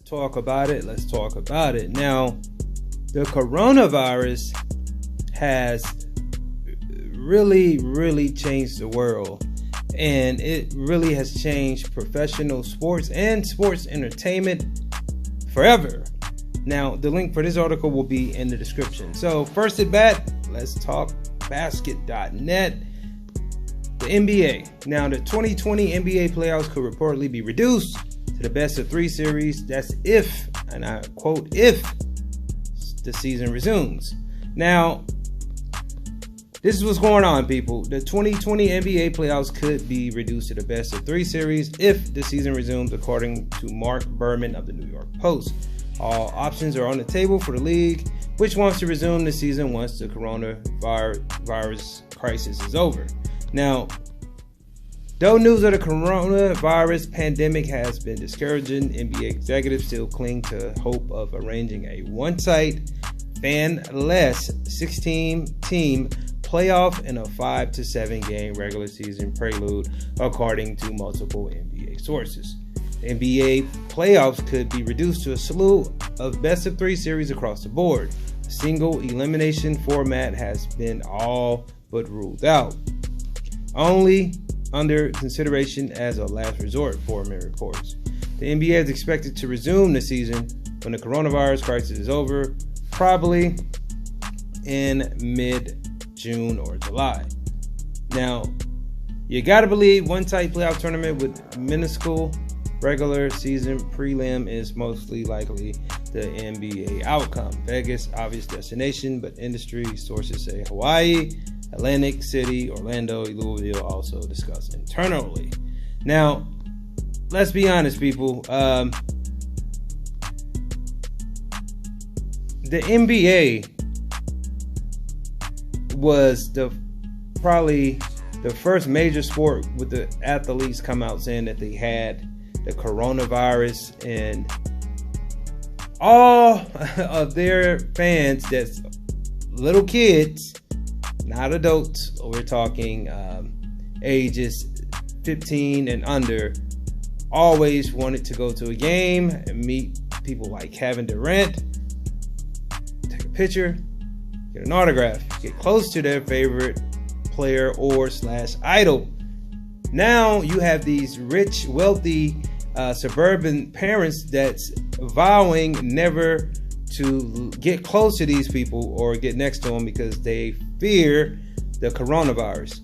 talk about it. Now, the coronavirus has really changed the world, and it really has changed professional sports and sports entertainment forever. Now, the link for this article will be in the description. So, first at bat, let's talk basket.net. The NBA. Now, the 2020 NBA playoffs could reportedly be reduced to the best of 3 series. That's if, and I quote, if the season resumes. Now, this is what's going on, people. The 2020 NBA playoffs could be reduced to the best of 3 series if the season resumes, according to Mark Berman of the New York Post. All options are on the table for the league, which wants to resume the season once the coronavirus crisis is over. Now, though news of the coronavirus pandemic has been discouraging, NBA executives still cling to hope of arranging a one-site, fan-less 16-team playoff and a 5 to 7 game regular season prelude, according to multiple NBA sources. The NBA playoffs could be reduced to a slew of best of 3 series across the board. A single elimination format has been all but ruled out, only under consideration as a last resort, Foreman reports. The NBA is expected to resume the season when the coronavirus crisis is over, probably in mid-June or July. Now, you gotta believe one tight playoff tournament with minuscule regular season prelim is mostly likely the NBA outcome. Vegas, obvious destination, but industry sources say Hawaii, Atlantic City, Orlando, Louisville also discussed internally. Now, let's be honest, people. The NBA was probably the first major sport with the athletes come out saying that they had the coronavirus, and all of their fans, that's little kids, not adults, we're talking ages 15 and under, always wanted to go to a game and meet people like Kevin Durant, take a picture, get an autograph, get close to their favorite player or / idol. Now you have these rich, wealthy suburban parents that's vowing never to get close to these people or get next to them because they fear the coronavirus.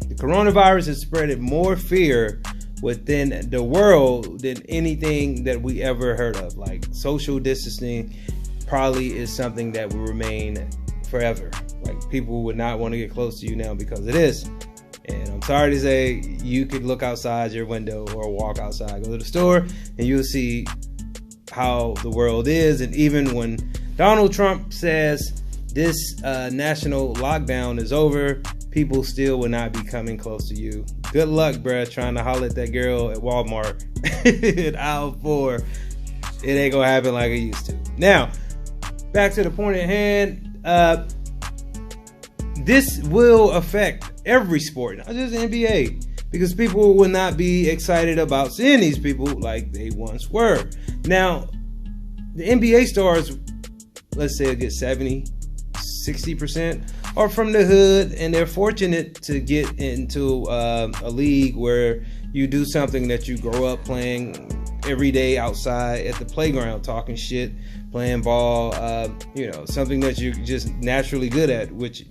The coronavirus has spread more fear within the world than anything that we ever heard of. Like, social distancing probably is something that will remain forever. Like, people would not want to get close to you now because of this. And I'm sorry to say, you could look outside your window or walk outside, go to the store, and you'll see how the world is. And even when Donald Trump says this national lockdown is over, people still will not be coming close to you. Good luck, bruh, trying to holler at that girl at Walmart at aisle 4. It ain't gonna happen like it used to. Now, back to the point at hand. This will affect every sport, not just the NBA, because people will not be excited about seeing these people like they once were. Now, the NBA stars, let's say, get 70-60% are from the hood, and they're fortunate to get into a league where you do something that you grow up playing every day outside at the playground, talking shit, playing ball, something that you're just naturally good at, which,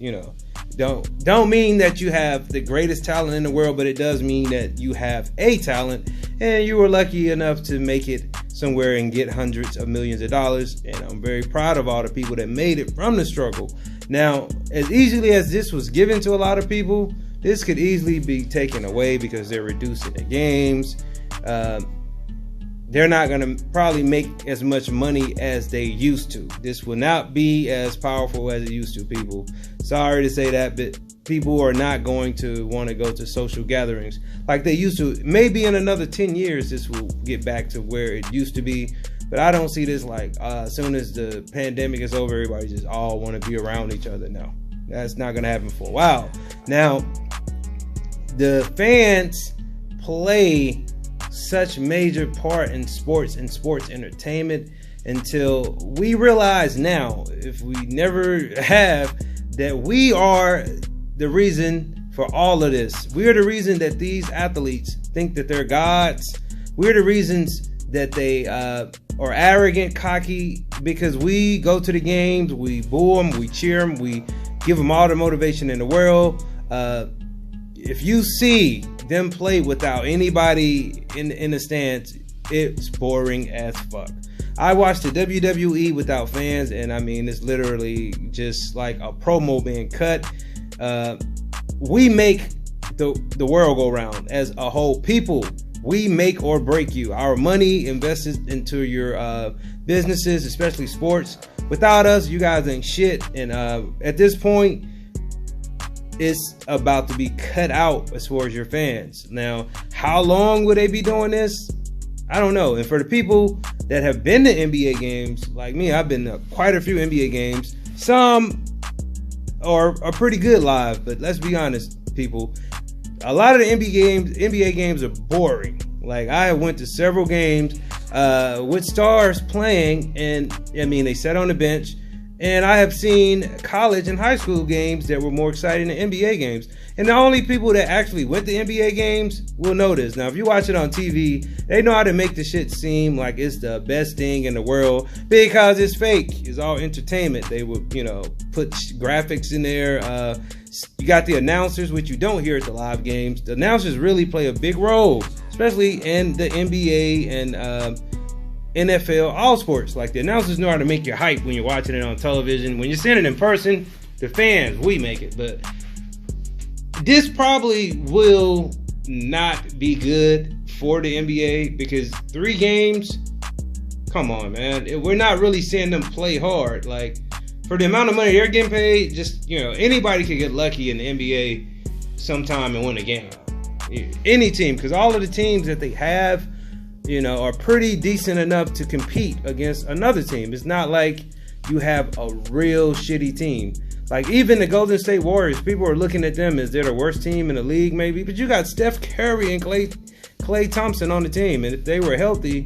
don't mean that you have the greatest talent in the world, but it does mean that you have a talent and you were lucky enough to make it somewhere and get hundreds of millions of dollars. And I'm very proud of all the people that made it from the struggle. Now, as easily as this was given to a lot of people, this could easily be taken away because they're reducing the games. They're not going to probably make as much money as they used to. This will not be as powerful as it used to, people. Sorry to say that, but people are not going to want to go to social gatherings like they used to. Maybe in another 10 years, this will get back to where it used to be. But I don't see this like as soon as the pandemic is over, everybody just all want to be around each other. No, that's not going to happen for a while. Now, the fans play such major part in sports and sports entertainment until we realize now, if we never have, that we are the reason for all of this. We are the reason that these athletes think that they're gods. We're the reasons that they are arrogant, cocky, because we go to the games, we boo them, we cheer them, we give them all the motivation in the world. If you see them play without anybody in the stands, it's boring as fuck. I watched the WWE without fans, and I mean, it's literally just like a promo being cut. We make the world go round as a whole. People, we make or break you. Our money invested into your businesses, especially sports. Without us, you guys ain't shit. And at this point, it's about to be cut out as far as your fans. Now, how long will they be doing this? I don't know. And for the people that have been to NBA games, like me, I've been to quite a few NBA games. Some are pretty good live, but let's be honest, people. A lot of the NBA games are boring. Like, I went to several games with stars playing, and I mean, they sat on the bench. And I have seen college and high school games that were more exciting than NBA games. And the only people that actually went to NBA games will know this. Now, if you watch it on TV, they know how to make the shit seem like it's the best thing in the world because it's fake. It's all entertainment. They would, put graphics in there. You got the announcers, which you don't hear at the live games. The announcers really play a big role, especially in the NBA and NFL, all sports. Like, the announcers know how to make you hype when you're watching it on television. When you're seeing it in person, the fans, we make it. But this probably will not be good for the NBA because 3 games, come on, man. We're not really seeing them play hard. Like, for the amount of money they're getting paid, just, anybody could get lucky in the NBA sometime and win a game. Any team, because all of the teams that they have, are pretty decent enough to compete against another team. It's not like you have a real shitty team. Like, even the Golden State Warriors, people are looking at them as they're the worst team in the league, maybe. But you got Steph Curry and Klay Thompson on the team. And if they were healthy,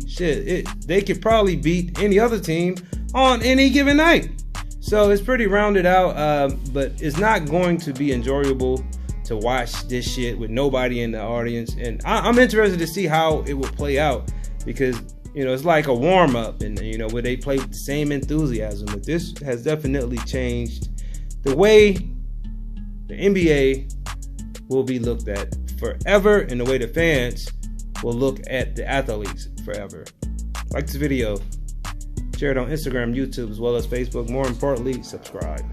they could probably beat any other team on any given night. So it's pretty rounded out, but it's not going to be enjoyable to watch this shit with nobody in the audience. And I'm interested to see how it will play out because, it's like a warm-up and, where they play with the same enthusiasm. But this has definitely changed the way the NBA will be looked at forever and the way the fans will look at the athletes forever. Like this video, share it on Instagram, YouTube, as well as Facebook. More importantly, subscribe.